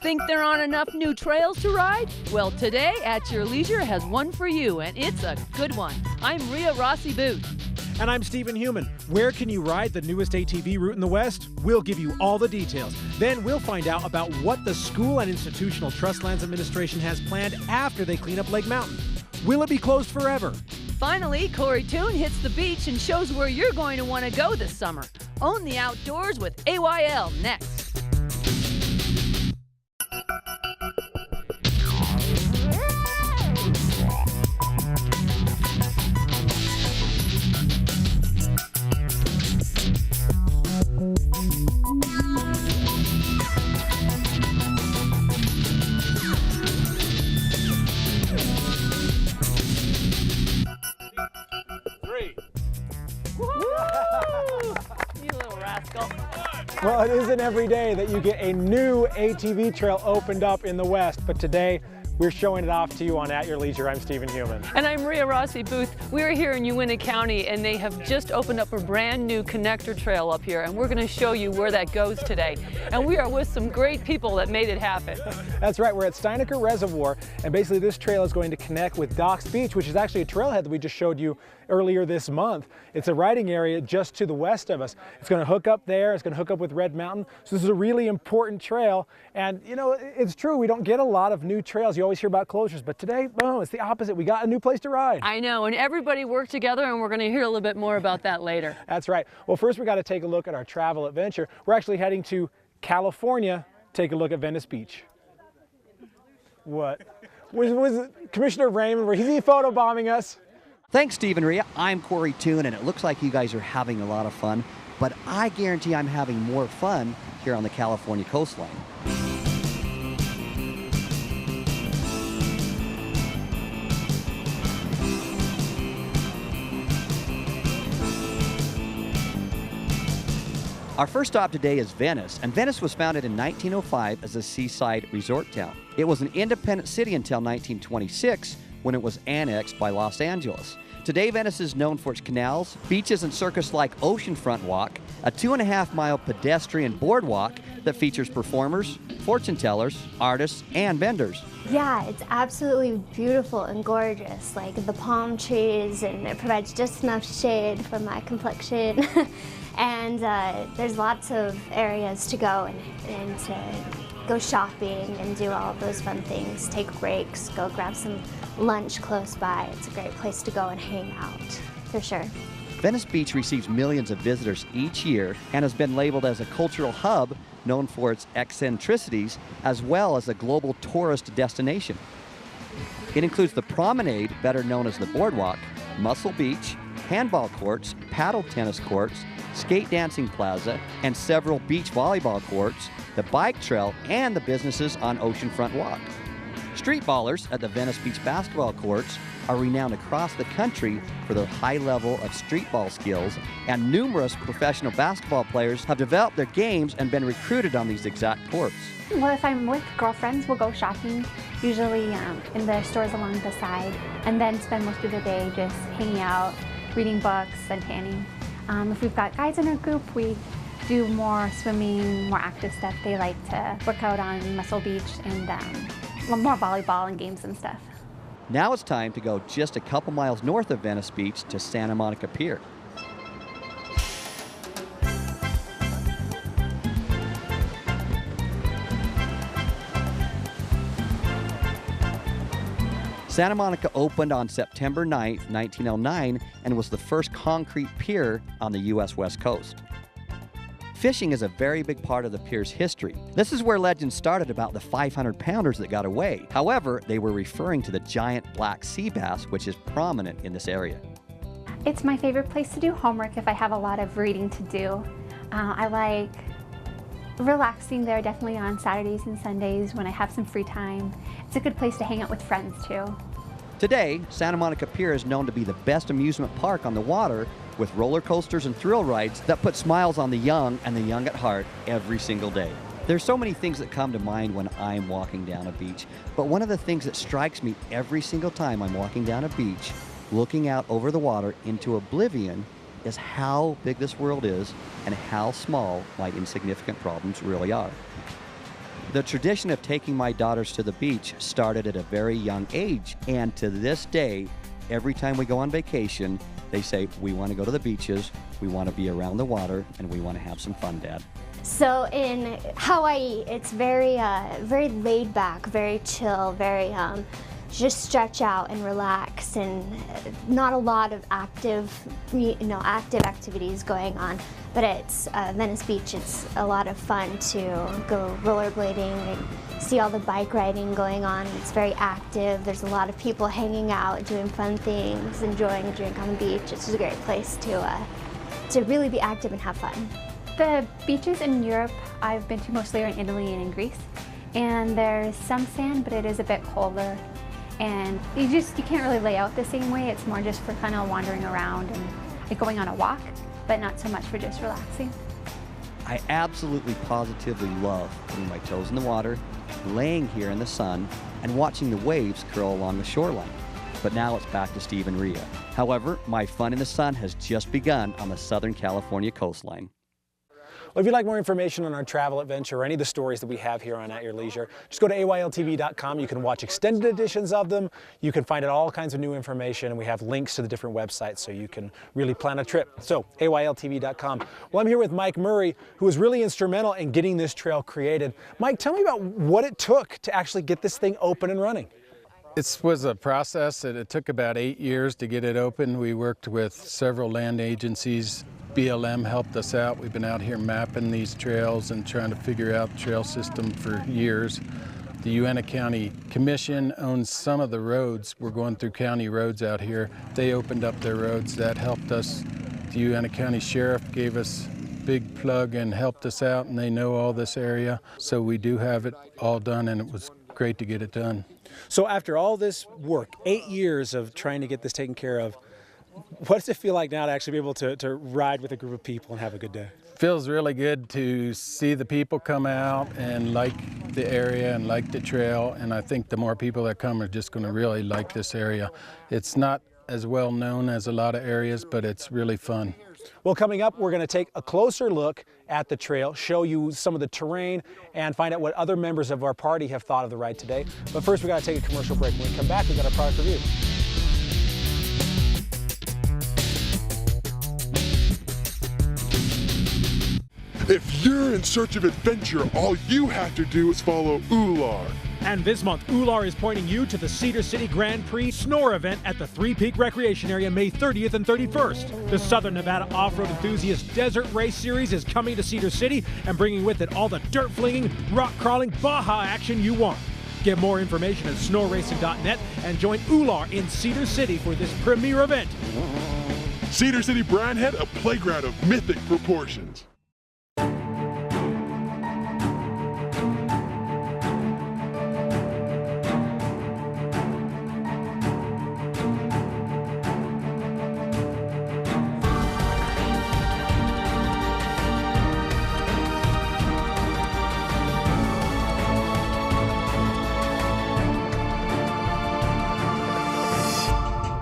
Think there aren't enough new trails to ride? Well, today At Your Leisure has one for you, and it's a good one. I'm Rhea Rossi Booth. And I'm Stephen Heumann. Where can you ride the newest ATV route in the West? We'll give you all the details. Then we'll find out about what the School and Institutional Trust Lands Administration has planned after they clean up Lake Mountain. Will it be closed forever? Finally, Kory Toon hits the beach and shows where you're going to want to go this summer. Own the outdoors with AYL next. Well, it isn't every day that you get a new ATV trail opened up in the West, but today we're showing it off to you on At Your Leisure. I'm Stephen Heumann. And I'm Rhea Rossi Booth. We're here in Uintah County, and they have just opened up a brand new connector trail up here, and we're going to show you where that goes today. And we are with some great people that made it happen. That's right, we're at Steinaker Reservoir, and basically this trail is going to connect with Docks Beach, which is actually a trailhead that we just showed you earlier this month. It's a riding area just to the west of us. It's going to hook up there, it's going to hook up with Red Mountain, so this is a really important trail. And you know, it's true, we don't get a lot of new trails. You always hear about closures, but today, boom, it's the opposite. We got a new place to ride. I know, and everybody worked together, and we're going to hear a little bit more about that later. That's right. Well, first we got to take a look at our travel adventure. We're actually heading to California, take a look at Venice Beach. What? Was Commissioner Raymond, was he photobombing us? Thanks, Steve and Rhea. I'm Kory Toon, and it looks like you guys are having a lot of fun, but I guarantee I'm having more fun here on the California coastline. Our first stop today is Venice, and Venice was founded in 1905 as a seaside resort town. It was an independent city until 1926, when it was annexed by Los Angeles. Today, Venice is known for its canals, beaches, and circus-like oceanfront walk, a 2.5-mile pedestrian boardwalk that features performers, fortune tellers, artists, and vendors. Yeah, it's absolutely beautiful and gorgeous, like the palm trees, and it provides just enough shade for my complexion. And there's lots of areas to go and to go shopping and do all of those fun things, take breaks, go grab some lunch close by. It's a great place to go and hang out, for sure. Venice Beach receives millions of visitors each year and has been labeled as a cultural hub known for its eccentricities, as well as a global tourist destination. It includes the promenade, better known as the boardwalk, Muscle Beach, handball courts, paddle tennis courts, skate dancing plaza, and several beach volleyball courts, the bike trail, and the businesses on Oceanfront Walk. Street ballers at the Venice Beach basketball courts are renowned across the country for their high level of street ball skills, and numerous professional basketball players have developed their games and been recruited on these exact courts. Well, if I'm with girlfriends, we'll go shopping, usually in the stores along the side, and then spend most of the day just hanging out, reading books, and tanning. If we've got guys in our group, we do more swimming, more active stuff. They like to work out on Muscle Beach and more volleyball and games and stuff. Now it's time to go just a couple miles north of Venice Beach to Santa Monica Pier. Santa Monica opened on September 9th, 1909, and was the first concrete pier on the U.S. West Coast. Fishing is a very big part of the pier's history. This is where legends started about the 500-pounders that got away. However, they were referring to the giant black sea bass, which is prominent in this area. It's my favorite place to do homework if I have a lot of reading to do. I like relaxing there, definitely on Saturdays and Sundays when I have some free time. It's a good place to hang out with friends too. Today, Santa Monica Pier is known to be the best amusement park on the water, with roller coasters and thrill rides that put smiles on the young and the young at heart every single day. There's so many things that come to mind when I'm walking down a beach, but one of the things that strikes me every single time I'm walking down a beach, looking out over the water into oblivion, is how big this world is and how small my insignificant problems really are. The tradition of taking my daughters to the beach started at a very young age, and to this day, every time we go on vacation, they say, we want to go to the beaches, we want to be around the water, and we want to have some fun, Dad. So in Hawaii, it's very laid back, very chill, very just stretch out and relax, and not a lot of active activities going on. But it's Venice Beach. It's a lot of fun to go rollerblading and see all the bike riding going on. It's very active. There's a lot of people hanging out, doing fun things, enjoying a drink on the beach. It's just a great place to really be active and have fun. The beaches in Europe I've been to mostly are in Italy and in Greece, and there's some sand, but it is a bit colder, and you can't really lay out the same way. It's more just for kind of wandering around and like going on a walk, but not so much for just relaxing. I absolutely positively love putting my toes in the water, laying here in the sun, and watching the waves curl along the shoreline. But now it's back to Steve and Rhea. However, my fun in the sun has just begun on the Southern California coastline. Well, if you'd like more information on our travel adventure or any of the stories that we have here on At Your Leisure, just go to AYLTV.com. You can watch extended editions of them. You can find out all kinds of new information, and we have links to the different websites so you can really plan a trip. So, AYLTV.com. Well, I'm here with Mike Murray, who was really instrumental in getting this trail created. Mike, tell me about what it took to actually get this thing open and running. It was a process. It took about 8 years to get it open. We worked with several land agencies. BLM helped us out. We've been out here mapping these trails and trying to figure out the trail system for years. The Uintah County Commission owns some of the roads. We're going through county roads out here. They opened up their roads. That helped us. The Uintah County Sheriff gave us a big plug and helped us out, and they know all this area. So we do have it all done, and it was great to get it done. So after all this work, 8 years of trying to get this taken care of, what does it feel like now to actually be able to ride with a group of people and have a good day? Feels really good to see the people come out and like the area and like the trail, and I think the more people that come are just going to really like this area. It's not as well known as a lot of areas, but it's really fun. Well, coming up, we're going to take a closer look at the trail, show you some of the terrain, and find out what other members of our party have thought of the ride today. But first, we got to take a commercial break. When we come back, we got our product review. If you're in search of adventure, all you have to do is follow ULAR. And this month, ULAR is pointing you to the Cedar City Grand Prix SNORE event at the Three Peak Recreation Area May 30th and 31st. The Southern Nevada Off-Road Enthusiast Desert Race Series is coming to Cedar City and bringing with it all the dirt-flinging, rock-crawling, Baja action you want. Get more information at snoreracing.net and join ULAR in Cedar City for this premier event. Cedar City Brand Head, a playground of mythic proportions.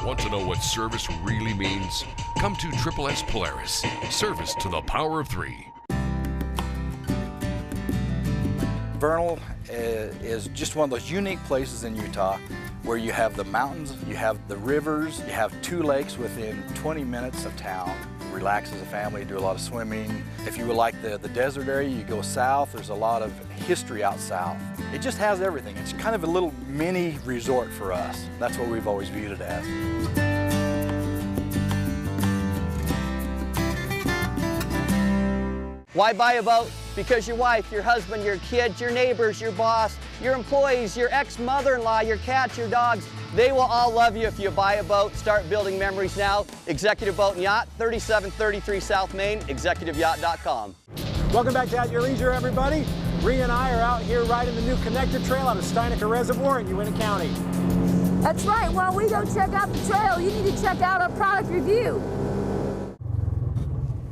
Want to know what service really means? Come to S Polaris. Service to the power of 3. Vernal is just one of those unique places in Utah where you have the mountains, you have the rivers, you have 2 lakes within 20 minutes of town. Relax as a family, do a lot of swimming. If you would like the desert area, you go south. There's a lot of history out south. It just has everything. It's kind of a little mini resort for us. That's what we've always viewed it as. Why buy a boat? Because your wife, your husband, your kids, your neighbors, your boss, your employees, your ex-mother-in-law, your cats, your dogs, they will all love you if you buy a boat. Start building memories now. Executive Boat and Yacht, 3733 South Main, executiveyacht.com. Welcome back to At Your Leisure, everybody. Rhea and I are out here riding the new connector trail out of Steinaker Reservoir in Uintah County. That's right. While we go check out the trail, you need to check out our product review.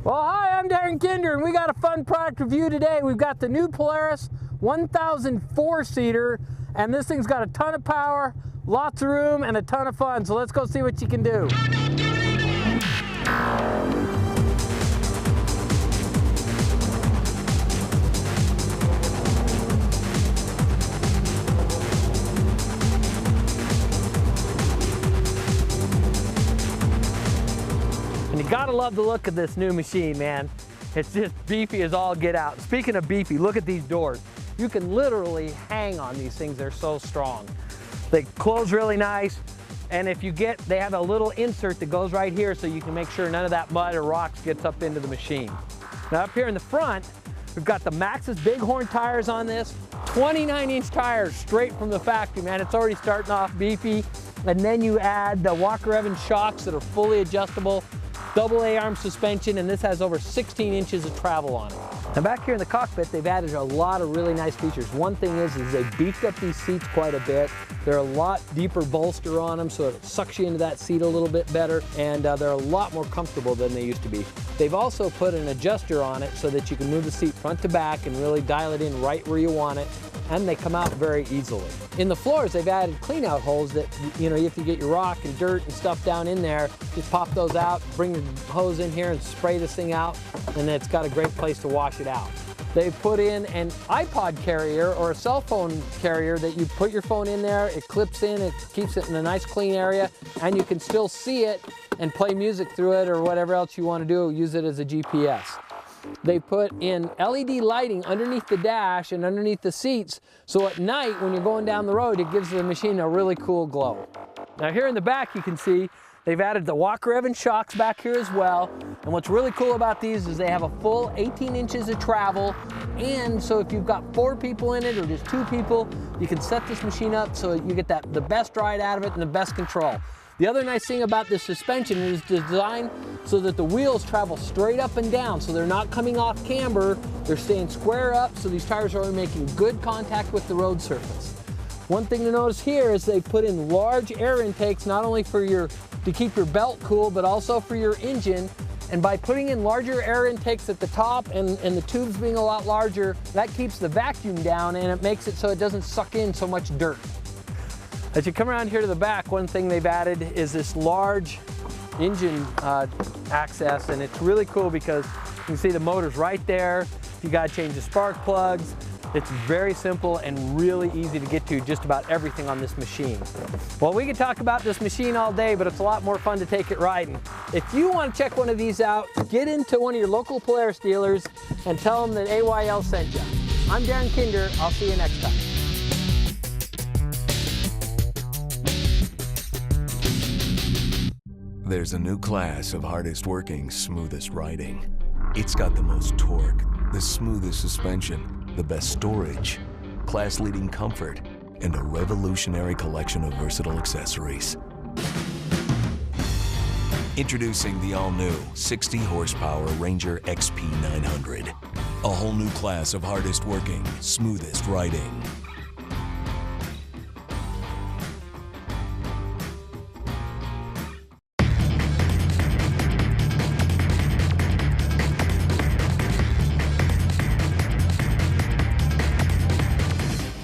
Well, hi, I'm Darren Kinder, and we got a fun product review today. We've got the new Polaris 1004-seater, and this thing's got a ton of power, lots of room, and a ton of fun. So let's go see what you can do. gotta love the look of this new machine, man. It's just beefy as all get out. Speaking of beefy, look at these doors. You can literally hang on these things, they're so strong. They close really nice, and if you get, they have a little insert that goes right here so you can make sure none of that mud or rocks gets up into the machine. Now up here in the front, we've got the Maxxis Bighorn tires on this, 29-inch tires straight from the factory, man. It's already starting off beefy. And then you add the Walker Evans shocks that are fully adjustable, double A-arm suspension, and this has over 16 inches of travel on it. Now back here in the cockpit, they've added a lot of really nice features. One thing is they beefed up these seats quite a bit. They're a lot deeper bolster on them, so it sucks you into that seat a little bit better, and they're a lot more comfortable than they used to be. They've also put an adjuster on it so that you can move the seat front to back and really dial it in right where you want it, and they come out very easily. In the floors, they've added clean out holes that, you know, if you get your rock and dirt and stuff down in there, just pop those out, bring the hose in here and spray this thing out, and it's got a great place to wash it out. They put in an iPod carrier or a cell phone carrier that you put your phone in there, it clips in, it keeps it in a nice clean area, and you can still see it and play music through it or whatever else you want to do, use it as a GPS. They put in LED lighting underneath the dash and underneath the seats, so at night when you're going down the road, it gives the machine a really cool glow. Now here in the back you can see they've added the Walker Evans shocks back here as well, and what's really cool about these is they have a full 18 inches of travel, and so if you've got 4 people in it or just 2 people, you can set this machine up so you get the best ride out of it and the best control. The other nice thing about this suspension is designed so that the wheels travel straight up and down, so they're not coming off camber, they're staying square up, so these tires are making good contact with the road surface. One thing to notice here is they put in large air intakes, not only for to keep your belt cool, but also for your engine. And by putting in larger air intakes at the top and the tubes being a lot larger, that keeps the vacuum down and it makes it so it doesn't suck in so much dirt. As you come around here to the back, one thing they've added is this large engine access, and it's really cool because you can see the motor's right there. If you gotta change the spark plugs, it's very simple and really easy to get to just about everything on this machine. Well, we could talk about this machine all day, but it's a lot more fun to take it riding. If you want to check one of these out, get into one of your local Polaris dealers and tell them that AYL sent you. I'm Darren Kinder. I'll see you next time. There's a new class of hardest working, smoothest riding. It's got the most torque, the smoothest suspension, the best storage, class-leading comfort, and a revolutionary collection of versatile accessories. Introducing the all-new 60-horsepower Ranger XP 900. A whole new class of hardest working, smoothest riding.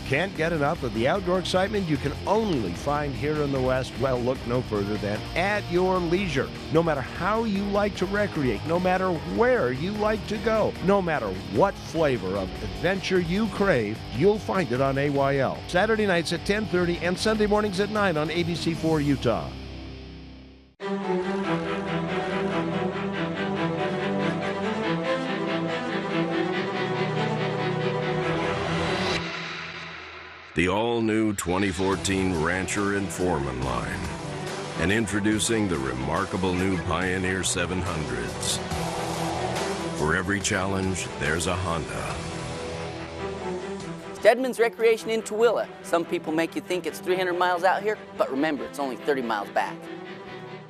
Can't get enough of the outdoor excitement you can only find here in the West? Well, look no further than At Your Leisure. No matter how you like to recreate, no matter where you like to go, no matter what flavor of adventure you crave, you'll find it on AYL. Saturday nights at 10:30 and Sunday mornings at 9 on ABC4 Utah. The all-new 2014 Rancher and Foreman line, and introducing the remarkable new Pioneer 700s. For every challenge, there's a Honda. Stedman's Recreation in Tooele. Some people make you think it's 300 miles out here, but remember, it's only 30 miles back.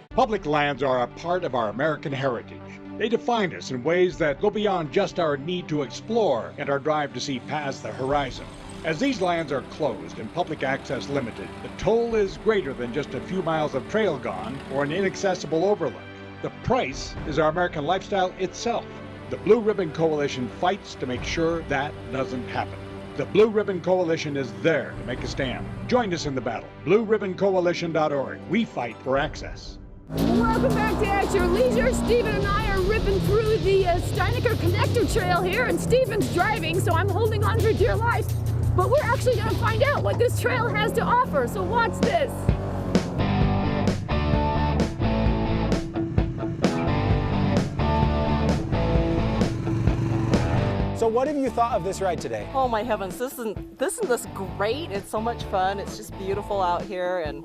Public lands are a part of our American heritage. They define us in ways that go beyond just our need to explore and our drive to see past the horizon. As these lands are closed and public access limited, the toll is greater than just a few miles of trail gone or an inaccessible overlook. The price is our American lifestyle itself. The Blue Ribbon Coalition fights to make sure that doesn't happen. The Blue Ribbon Coalition is there to make a stand. Join us in the battle. BlueRibbonCoalition.org. We fight for access. Welcome back to At Your Leisure. Stephen and I are ripping through the Steinaker Connector Trail here, and Stephen's driving, so I'm holding on for dear life. But we're actually going to find out what this trail has to offer, so watch this. So what have you thought of this ride today? Oh my heavens, isn't this great? It's so much fun. It's just beautiful out here, and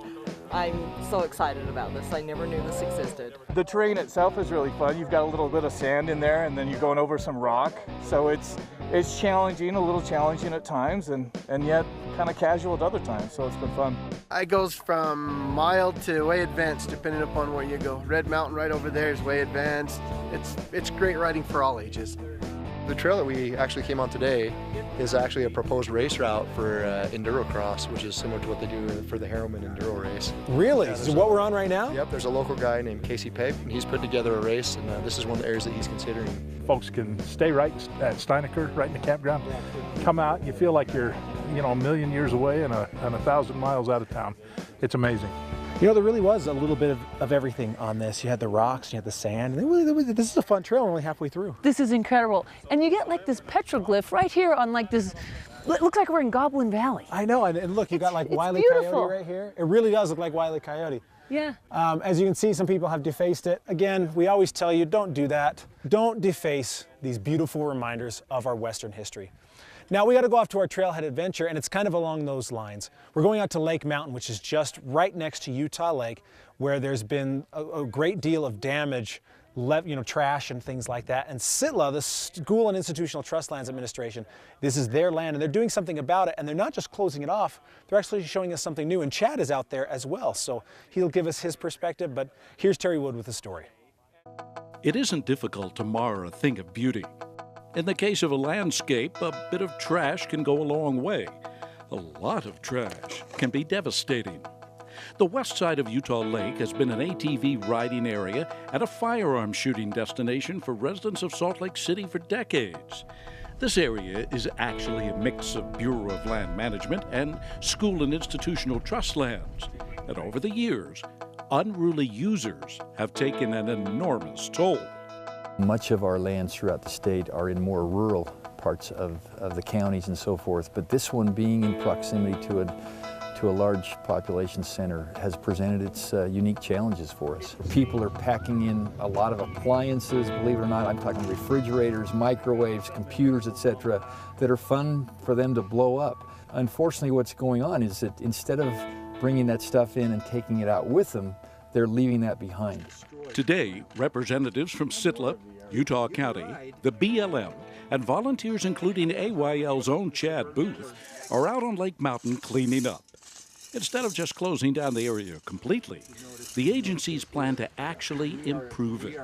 I'm so excited about this. I never knew this existed. The terrain itself is really fun. You've got a little bit of sand in there, and then you're going over some rock. So it's challenging, a little challenging at times, and yet kind of casual at other times. So it's been fun. It goes from mild to way advanced, depending upon where you go. Red Mountain right over there is way advanced. It's great riding for all ages. The trail that we actually came on today is actually a proposed race route for Endurocross, which is similar to what they do for the Harriman Enduro race. Really? Yeah, Is it what we're on right now? Yep, there's a local guy named Casey Pegg, and he's put together a race, and this is one of the areas that he's considering. Folks can stay right at Steinaker, right in the campground, come out, you feel like you're, a million years away and 1,000 miles out of town. It's amazing. You know, there really was a little bit of everything on this. You had the rocks, you had the sand. And this is a fun trail. We're only halfway through. This is incredible. And you get like this petroglyph right here on like this, it looks like we're in Goblin Valley. I know, and look, you got like Wile E. Coyote right here. It really does look like Wile E. Coyote. Yeah. As you can see, some people have defaced it. Again, we always tell you, don't do that. Don't deface these beautiful reminders of our Western history. Now we got to go off to our trailhead adventure, and it's kind of along those lines. We're going out to Lake Mountain, which is just right next to Utah Lake, where there's been a great deal of damage, trash and things like that. And SITLA, the School and Institutional Trust Lands Administration, this is their land, and they're doing something about it. And they're not just closing it off; they're actually showing us something new. And Chad is out there as well, so he'll give us his perspective. But here's Terry Wood with the story. It isn't difficult to mar a thing of beauty. In the case of a landscape, a bit of trash can go a long way. A lot of trash can be devastating. The west side of Utah Lake has been an ATV riding area and a firearm shooting destination for residents of Salt Lake City for decades. This area is actually a mix of Bureau of Land Management and school and institutional trust lands. And over the years, unruly users have taken an enormous toll. Much of our lands throughout the state are in more rural parts of the counties and so forth, but this one being in proximity to a large population center has presented its unique challenges for us. People are packing in a lot of appliances, believe it or not. I'm talking refrigerators, microwaves, computers, etc., that are fun for them to blow up. Unfortunately, what's going on is that instead of bringing that stuff in and taking it out with them, they're leaving that behind. Today, representatives from SITLA, Uintah County, the BLM, and volunteers including AYL's own Chad Booth are out on Lake Mountain cleaning up. Instead of just closing down the area completely, the agencies plan to actually improve it,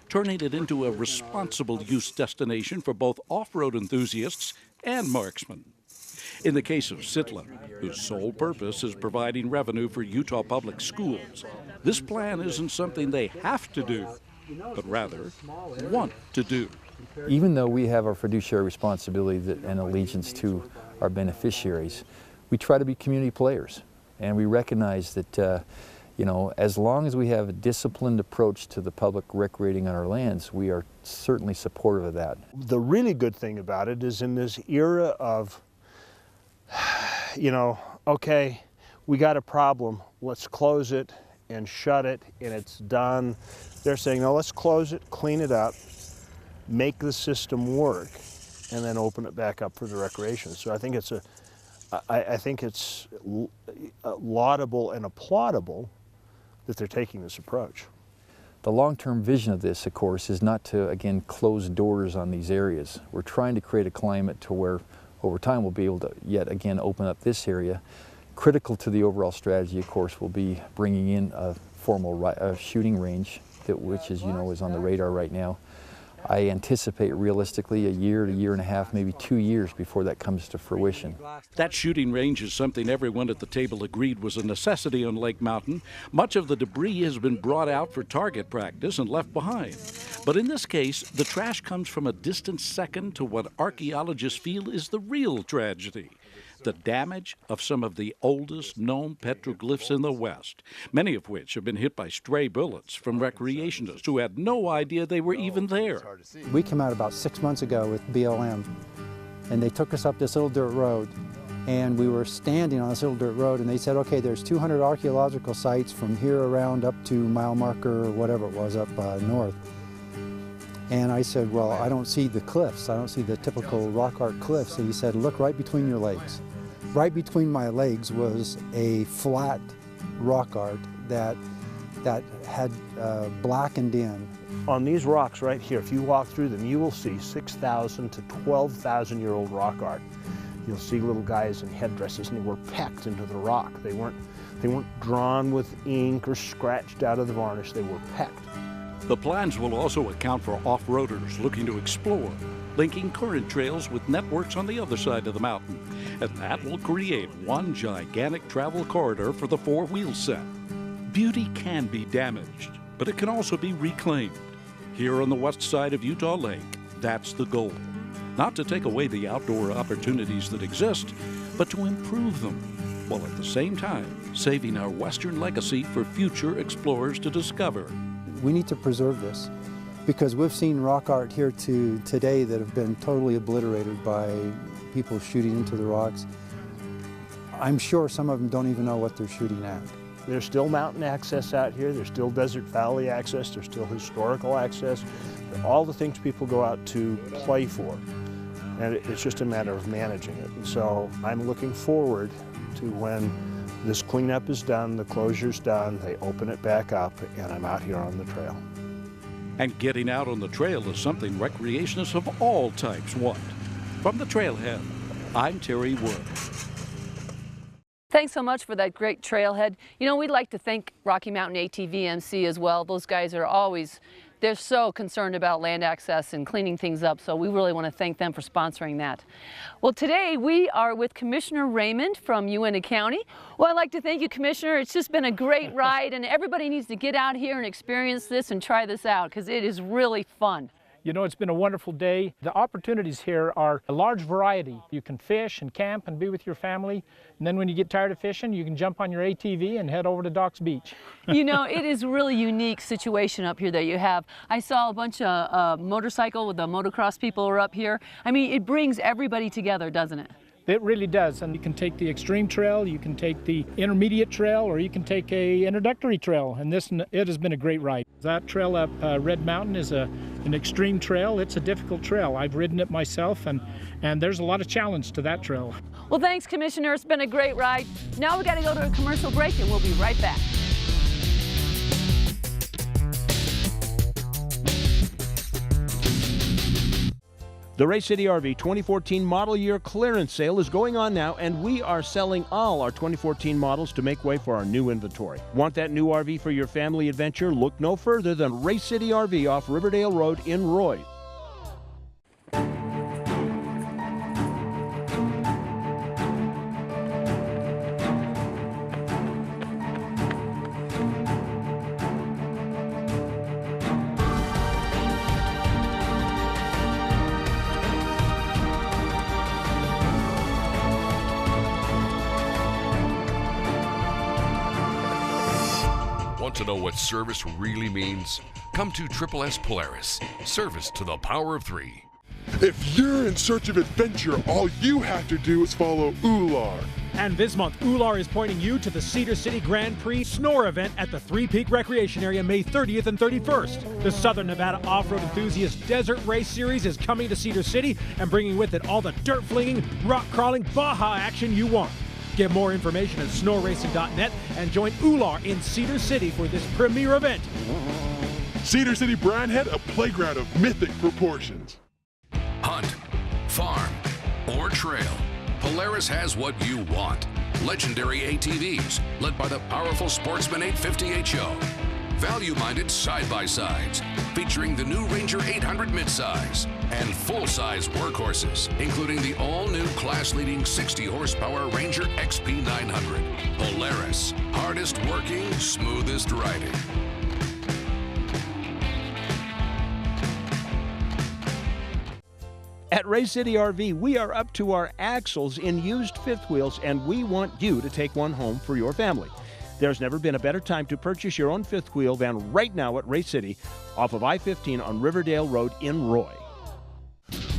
turning it into a responsible use destination for both off-road enthusiasts and marksmen. In the case of SITLA, whose sole purpose is providing revenue for Utah public schools, this plan isn't something they have to do, but rather want to do. Even though we have our fiduciary responsibility and allegiance to our beneficiaries, we try to be community players. And we recognize that, as long as we have a disciplined approach to the public recreating on our lands, we are certainly supportive of that. The really good thing about it is in this era of, okay, we got a problem, let's close it and shut it and it's done. They're saying, no, let's close it, clean it up, make the system work, and then open it back up for the recreation. So I think it's laudable and applaudable that they're taking this approach. The long-term vision of this, of course, is not to, again, close doors on these areas. We're trying to create a climate to where, over time, we'll be able to, yet again, open up this area. Critical to the overall strategy, of course, will be bringing in a formal shooting range, which, as you know, is on the radar right now. I anticipate realistically a year to year and a half, maybe 2 years before that comes to fruition. That shooting range is something everyone at the table agreed was a necessity on Lake Mountain. Much of the debris has been brought out for target practice and left behind. But in this case, the trash comes from a distant second to what archaeologists feel is the real tragedy: the damage of some of the oldest known petroglyphs in the West, many of which have been hit by stray bullets from recreationists who had no idea they were even there. We came out about 6 months ago with BLM, and they took us up this little dirt road, and we were standing on this little dirt road, and they said, okay, there's 200 archaeological sites from here around up to mile marker or whatever it was up north. And I said, well, I don't see the cliffs. I don't see the typical rock art cliffs. And he said, look right between your legs. Right between my legs was a flat rock art that had blackened in. On these rocks right here, if you walk through them, you will see 6,000 to 12,000-year-old rock art. You'll see little guys in headdresses, and they were pecked into the rock. They weren't drawn with ink or scratched out of the varnish. They were pecked. The plans will also account for off-roaders looking to explore, linking current trails with networks on the other side of the mountain. And that will create one gigantic travel corridor for the four-wheel set. Beauty can be damaged, but it can also be reclaimed. Here on the west side of Utah Lake, that's the goal. Not to take away the outdoor opportunities that exist, but to improve them, while at the same time saving our western legacy for future explorers to discover. We need to preserve this because we've seen rock art here today that have been totally obliterated by people shooting into the rocks. I'm sure some of them don't even know what they're shooting at. There's still mountain access out here. There's still desert valley access. There's still historical access. All the things people go out to play for. And it's just a matter of managing it. And so I'm looking forward to when this cleanup is done, the closure's done, they open it back up, and I'm out here on the trail. And getting out on the trail is something recreationists of all types want. From the trailhead, I'm Terry Wood. Thanks so much for that great trailhead. You know, we'd like to thank Rocky Mountain ATVMC as well. Those guys are always, they're so concerned about land access and cleaning things up, so we really want to thank them for sponsoring that. Well, today we are with Commissioner Raymond from Uintah County. Well, I'd like to thank you, Commissioner. It's just been a great ride, and everybody needs to get out here and experience this and try this out because it is really fun. You know, it's been a wonderful day. The opportunities here are a large variety. You can fish and camp and be with your family. And then when you get tired of fishing, you can jump on your ATV and head over to Doc's Beach. You know, it is a really unique situation up here that you have. I saw a bunch of motorcycle with the motocross people are up here. I mean, it brings everybody together, doesn't it? It really does, and you can take the extreme trail, you can take the intermediate trail, or you can take a introductory trail, and it has been a great ride. That trail up Red Mountain is an extreme trail. It's a difficult trail. I've ridden it myself, and there's a lot of challenge to that trail. Well, thanks, Commissioner. It's been a great ride. Now we got to go to a commercial break, and we'll be right back. The Race City RV 2014 model year clearance sale is going on now, and we are selling all our 2014 models to make way for our new inventory. Want that new RV for your family adventure? Look no further than Race City RV off Riverdale Road in Roy. Want to know what service really means? Come to SSS Polaris. Service to the power of 3. If you're in search of adventure, all you have to do is follow Ular. And this month, Ular is pointing you to the Cedar City Grand Prix SNORE event at the Three Peak Recreation Area May 30th and 31st. The Southern Nevada Off-Road Enthusiast Desert Race Series is coming to Cedar City and bringing with it all the dirt-flinging, rock-crawling, Baja action you want. Get more information at snoreracing.net and join Ular in Cedar City for this premier event. Cedar City Brandhead, a playground of mythic proportions. Hunt, farm, or trail, Polaris has what you want. Legendary ATVs, led by the powerful Sportsman 850 HO. Value-minded side-by-sides, featuring the new Ranger 800 midsize. And full-size workhorses, including the all-new class-leading 60-horsepower Ranger XP 900. Polaris, hardest working, smoothest riding. At Race City RV, we are up to our axles in used fifth wheels, and we want you to take one home for your family. There's never been a better time to purchase your own fifth wheel than right now at Race City, off of I-15 on Riverdale Road in Roy.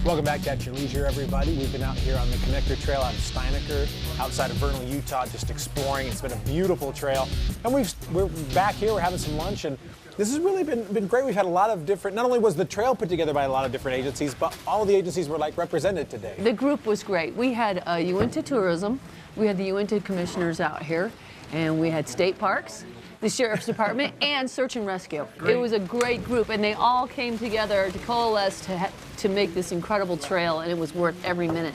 Welcome back to At Your Leisure, everybody. We've been out here on the Connector Trail out of Steinaker, outside of Vernal, Utah, just exploring. It's been a beautiful trail. And we're back here, we're having some lunch, and This has really been great. We've had a lot of different, not only was the trail put together by a lot of different agencies, but all the agencies were like represented today. The group was great. We had Uintah Tourism, we had the Uintah Commissioners out here, and we had state parks, the Sheriff's Department, and Search and Rescue. Great. It was a great group, and they all came together to coalesce to make this incredible trail, and it was worth every minute.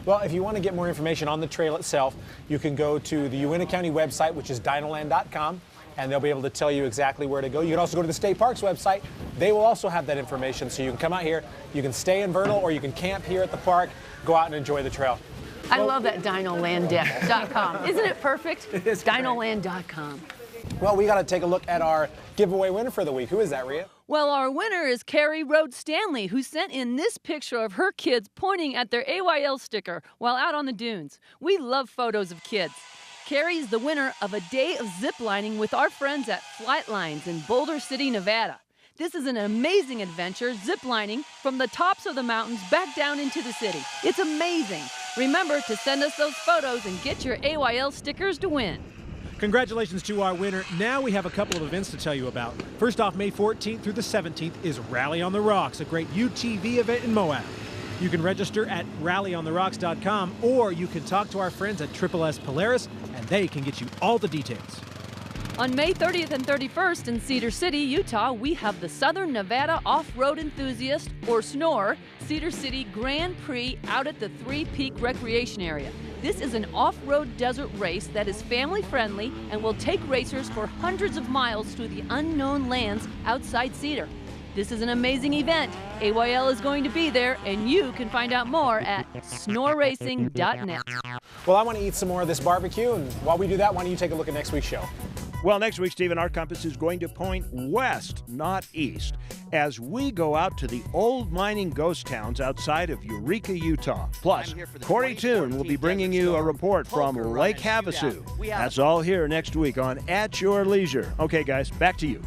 Well, if you want to get more information on the trail itself, you can go to the Uintah County website, which is dinoland.com, and they'll be able to tell you exactly where to go. You can also go to the State Parks website. They will also have that information, so you can come out here, you can stay in Vernal, or you can camp here at the park, go out and enjoy the trail. I love that dinoland.com. Isn't it perfect? It's dinoland.com. Well, we got to take a look at our giveaway winner for the week. Who is that, Rhea? Well, our winner is Kory Rhodes Stanley, who sent in this picture of her kids pointing at their AYL sticker while out on the dunes. We love photos of kids. Kory is the winner of a day of ziplining with our friends at Flightlines in Boulder City, Nevada. This is an amazing adventure, ziplining from the tops of the mountains back down into the city. It's amazing. Remember to send us those photos and get your AYL stickers to win. Congratulations to our winner. Now we have a couple of events to tell you about. First off, May 14th through the 17th is Rally on the Rocks, a great UTV event in Moab. You can register at rallyontherocks.com, or you can talk to our friends at SSS Polaris, and they can get you all the details. On May 30th and 31st in Cedar City, Utah, we have the Southern Nevada Off-Road Enthusiast, or SNORE, Cedar City Grand Prix out at the Three Peak Recreation Area. This is an off-road desert race that is family-friendly and will take racers for hundreds of miles through the unknown lands outside Cedar. This is an amazing event. AYL is going to be there, and you can find out more at snoreracing.net. Well, I want to eat some more of this barbecue, and while we do that, why don't you take a look at next week's show? Well, next week, Stephen, our compass is going to point west, not east, as we go out to the old mining ghost towns outside of Eureka, Utah. Plus, Kory Toon will be bringing you a report from Lake Havasu. That's all here next week on At Your Leisure. Okay, guys, back to you.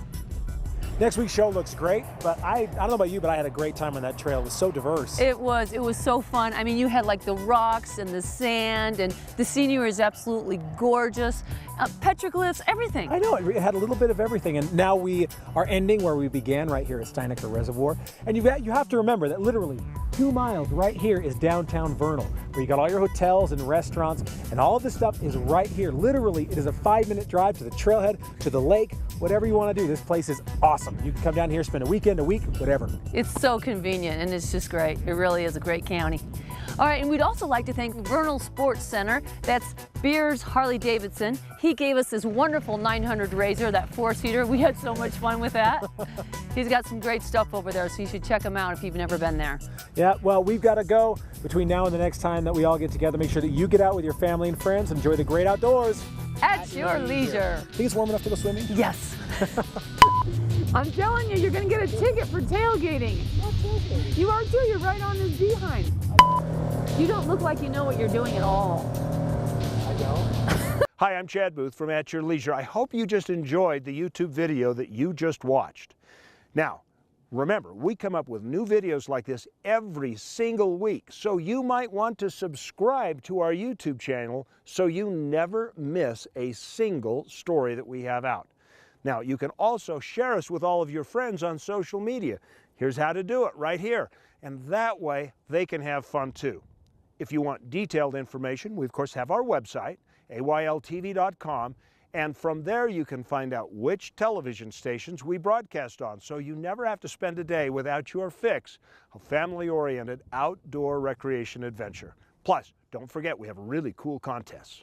Next week's show looks great, but I don't know about you, but I had a great time on that trail. It was so diverse. It was so fun. I mean, you had like the rocks and the sand, and the scenery is absolutely gorgeous. Petroglyphs, everything. I know, it had a little bit of everything, and now we are ending where we began, right here at Steinaker Reservoir. And you have to remember that literally 2 miles right here is downtown Vernal, where you got all your hotels and restaurants, and all of this stuff is right here. Literally, it is a 5-minute drive to the trailhead, to the lake, whatever you want to do. This place is awesome. You can come down here, spend a weekend, a week, whatever. It's so convenient, and it's just great. It really is a great county. All right, and we'd also like to thank Vernal Sports Center. That's Beers Harley-Davidson. He gave us this wonderful 900 Razor, that 4-seater. We had so much fun with that. He's got some great stuff over there, so you should check him out if you've never been there. Yeah, well, we've got to go. Between now and the next time that we all get together, make sure that you get out with your family and friends, enjoy the great outdoors. At your leisure. Think it's warm enough to go swimming? Yes. I'm telling you, you're going to get a ticket for tailgating. You are too. You're right on this behind. You don't look like you know what you're doing at all. I don't. Hi, I'm Chad Booth from At Your Leisure. I hope you just enjoyed the YouTube video that you just watched. Now, remember, we come up with new videos like this every single week, so you might want to subscribe to our YouTube channel so you never miss a single story that we have out. Now, you can also share us with all of your friends on social media. Here's how to do it right here. And that way, they can have fun too. If you want detailed information, we of course have our website, AYLTV.com, and from there you can find out which television stations we broadcast on, so you never have to spend a day without your fix of family-oriented outdoor recreation adventure. Plus, don't forget we have really cool contests.